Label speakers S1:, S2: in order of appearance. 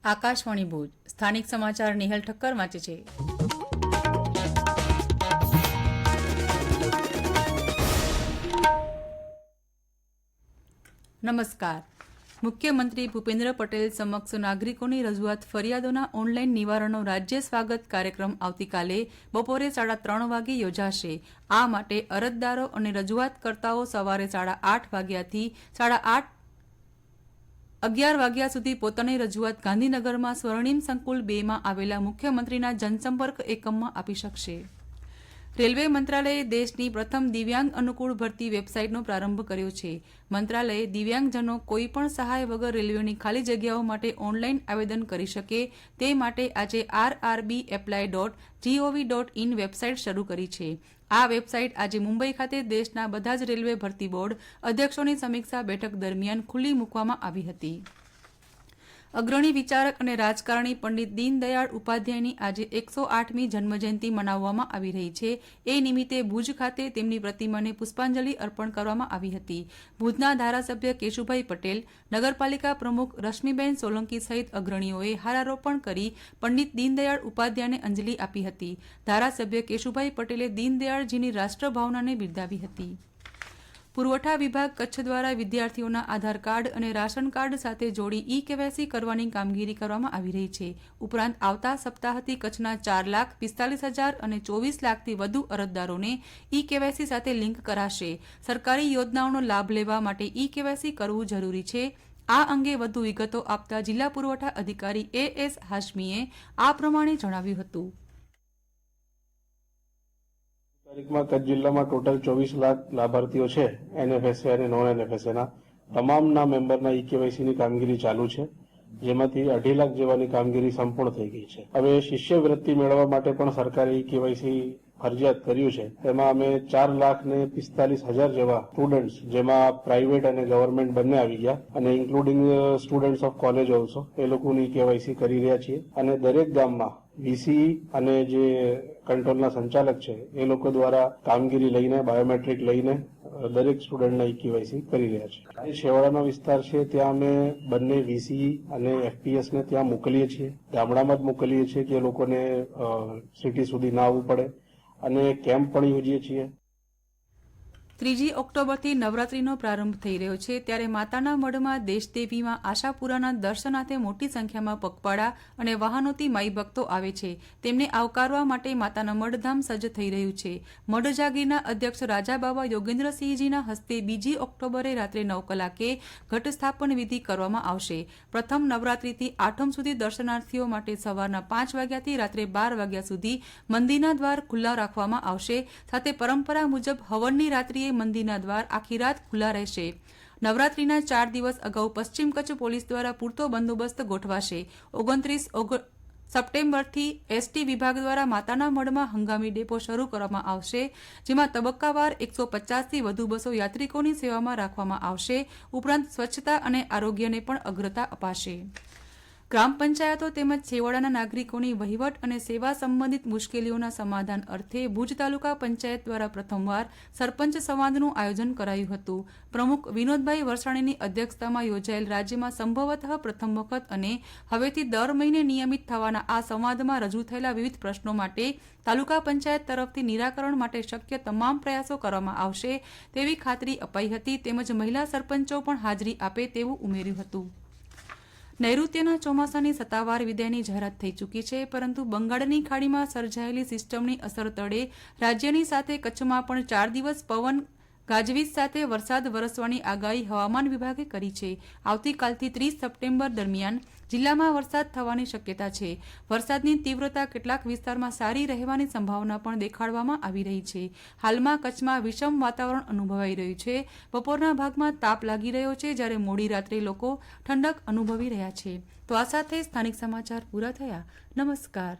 S1: આકાશવાણી ભુજ સ્થાનિક સમાચાર નિહલ ઠક્કર વાંચે છે. નમસ્કાર. મુખ્યમંત્રી ભૂપેન્દ્ર પટેલ સમક્ષ નાગરિકોની રજૂઆત ફરિયાદોના ઓનલાઈન નિવારણનો રાજ્ય સ્વાગત કાર્યક્રમ આવતીકાલે બપોરે 3:30 વાગે યોજાશે. આ માટે અરજદારો અને રજૂઆતકર્તાઓ સવારે 8:30 વાગ્યાથી 11 વાગ્યા સુધી પોતાની રજૂઆત ગાંધીનગરમાં સ્વર્ણિમ સંકુલ 2માં આવેલા મુખ્યમંત્રીના જનસંપર્ક એકમમાં આપી શકશે. રેલવે મંત્રાલયે દેશની પ્રથમ દિવ્યાંગ અનુકૂળ ભરતી વેબસાઇટનો પ્રારંભ કર્યો છે. મંત્રાલયે દિવ્યાંગજનો કોઈપણ સહાય વગર રેલવેની ખાલી જગ્યાઓ માટે ઓનલાઈન આવેદન કરી શકે તે માટે આજે rrbapply.gov.in વેબસાઇટ શરૂ કરી છે. આ વેબસાઇટ આજે મુંબઈ ખાતે દેશના બધા જ રેલવે ભરતી બોર્ડ અધ્યક્ષોની સમીક્ષા બેઠક દરમિયાન ખુલ્લી મૂકવામાં આવી હતી. અગ્રણી વિચારક અને રાજકારણી પંડિત દીનદયાળ ઉપાધ્યાયની આજે 108મી જન્મજયંતિ મનાવવામાં આવી રહી છે. એ નિમિત્તે ભુજ ખાતે તેમની પ્રતિમાને પુષ્પાંજલિ અર્પણ કરવામાં આવી હતી. ભુજના ધારાસભ્ય કેશુભાઈ પટેલ, નગરપાલિકા પ્રમુખ રશ્મિબેન સોલંકી સહિત અગ્રણીઓએ હારારોપણ કરી પંડિત દીનદયાળ ઉપાધ્યાયને અંજલિ આપી હતી. ધારાસભ્ય કેશુભાઈ પટેલે દીનદયાળજીની રાષ્ટ્રભાવનાને બિરદાવી હતી. પુરવઠા વિભાગ કચ્છ દ્વારા વિદ્યાર્થીઓના આધાર કાર્ડ અને રાશન કાર્ડ સાથે જોડી ઈ-કેવાયસી કરવાની કામગીરી કરવામાં આવી રહી છે. ઉપરાંત આવતા સપ્તાહથી કચ્છના 4,45,000 અને 24 લાખથી વધુ અરજદારોને ઈ-કેવાયસી સાથે લિંક કરાશે. સરકારી યોજનાઓનો લાભ લેવા માટે ઈ-કેવાયસી કરવું જરૂરી છે. આ અંગે વધુ વિગતો આપતા જિલ્લા પુરવઠા અધિકારી A.S. હાશમીએ આ પ્રમાણે જણાવ્યું હતું.
S2: તારીખમાં કચ્છ જિલ્લામાં ટોટલ 24 લાખ લાભાર્થીઓ છે. NFSA અને નોન NFSA તમામના મેમ્બરના ઈ-કેવાયસીની કામગીરી ચાલુ છે, જેમાંથી 2.5 લાખ જેવાની કામગીરી સંપૂર્ણ થઈ ગઈ છે. હવે શિષ્યવૃત્તિ મેળવવા માટે પણ સરકારે ઈ-કેવાયસી ફરજિયાત કર્યું છે. તેમાં અમે 4,45,000 જેવા સ્ટુડન્ટ્સ, જેમાં પ્રાઇવેટ અને ગવર્મેન્ટ બંને આવી ગયા, અને including students of college also, એ લોકોની ઈ-કેવાયસી કરી રહ્યા છીએ. અને દરેક ગામમાં VCE અને જે કંટ્રોલના સંચાલક છે એ લોકો દ્વારા કામગીરી લઈને, બાયોમેટ્રિક લઈને દરેક સ્ટુડન્ટના ઈ-કેવાયસી કરી રહ્યા છે. જે છેવાડાનો વિસ્તાર છે ત્યાં અમે બંને VCE અને FPS ને ત્યાં મોકલીએ છીએ. ગામડામાં જ મોકલીએ છીએ કે એ લોકોને સિટી સુધી ના આવવું પડે, અને કેમ્પ પણ યોજીએ છીએ.
S1: 3 ઓક્ટોબરથી નવરાત્રીનો પ્રારંભ થઈ રહ્યો છે, ત્યારે માતાના મઢમાં દેશદેવીમાં આશાપુરાના દર્શનાર્થે મોટી સંખ્યામાં પગપાળા અને વાહનોથી માઈ ભક્તો આવે છે. તેમને આવકારવા માટે માતાના મઢધામ સજ્જ થઈ રહ્યું છે. મઢ જાગીરના અધ્યક્ષ રાજાબાવા યોગેન્દ્રસિંહજીના હસ્તે 2 ઓક્ટોબરે રાત્રે 9 કલાકે ઘટ સ્થાપન વિધિ કરવામાં આવશે. પ્રથમ નવરાત્રીથી આઠમ સુધી દર્શનાર્થીઓ માટે સવારના 5 વાગ્યાથી રાત્રે 12 વાગ્યા સુધી મંદિરના દ્વાર ખુલ્લા રાખવામાં આવશે. સાથે પરંપરા મુજબ હવનની રાત્રિએ મંદિરના દ્વાર આખી રાત ખુલ્લા રહેશે. નવરાત્રીના 4 દિવસ અગાઉ પશ્ચિમ કચ્છ પોલીસ દ્વારા પૂરતો બંદોબસ્ત ગોઠવાશે. 29 સપ્ટેમ્બરથી ST વિભાગ દ્વારા માતાના મઢમાં હંગામી ડેપો શરૂ કરવામાં આવશે, જેમાં તબક્કાવાર 150થી વધુ બસો યાત્રિકોની સેવામાં રાખવામાં આવશે. ઉપરાંત સ્વચ્છતા અને આરોગ્યને પણ અગ્રતા અપાશે. ગ્રામ પંચાયતો તેમજ છેવાડાના નાગરિકોની વહીવટ અને સેવા સંબંધિત મુશ્કેલીઓના સમાધાન અર્થે ભુજ તાલુકા પંચાયત દ્વારા પ્રથમવાર સરપંચ સંવાદનું આયોજન કરાયું હતું. પ્રમુખ વિનોદભાઈ વરસાણીની અધ્યક્ષતામાં યોજાયેલ રાજ્યમાં સંભવતઃ પ્રથમ વખત અને હવેથી દર મહિને નિયમિત થવાના આ સંવાદમાં રજૂ થયેલા વિવિધ પ્રશ્નો માટે તાલુકા પંચાયત તરફથી નિરાકરણ માટે શક્ય તમામ પ્રયાસો કરવામાં આવશે તેવી ખાતરી અપાઈ હતી. તેમજ મહિલા સરપંચો પણ હાજરી આપે તેવું ઉમેર્યું હતું. નૈઋત્યના ચોમાસાની સત્તાવાર વિદાયની જાહેરાત થઈ ચૂકી છે, પરંતુ બંગાળની ખાડીમાં સર્જાયેલી સિસ્ટમની અસર તળે રાજ્યની સાથે કચ્છમાં પણ 4 દિવસ પવન ગાજવીજ સાથે વરસાદ વરસવાની આગાહી હવામાન વિભાગે કરી છે. આવતીકાલથી 30 સપ્ટેમ્બર દરમિયાન જિલ્લામાં વરસાદ થવાની શક્યતા છે. વરસાદની તીવ્રતા કેટલાક વિસ્તારમાં સારી રહેવાની સંભાવના પણ દેખાડવામાં આવી રહી છે. હાલમાં કચ્છમાં વિષમ વાતાવરણ અનુભવાઈ રહ્યું છે. બપોરના ભાગમાં તાપ લાગી રહ્યો છે, જ્યારે મોડી રાત્રે લોકો ઠંડક અનુભવી રહ્યા છે. તો આ સાથે સ્થાનિક સમાચાર પૂરા થયા. નમસ્કાર.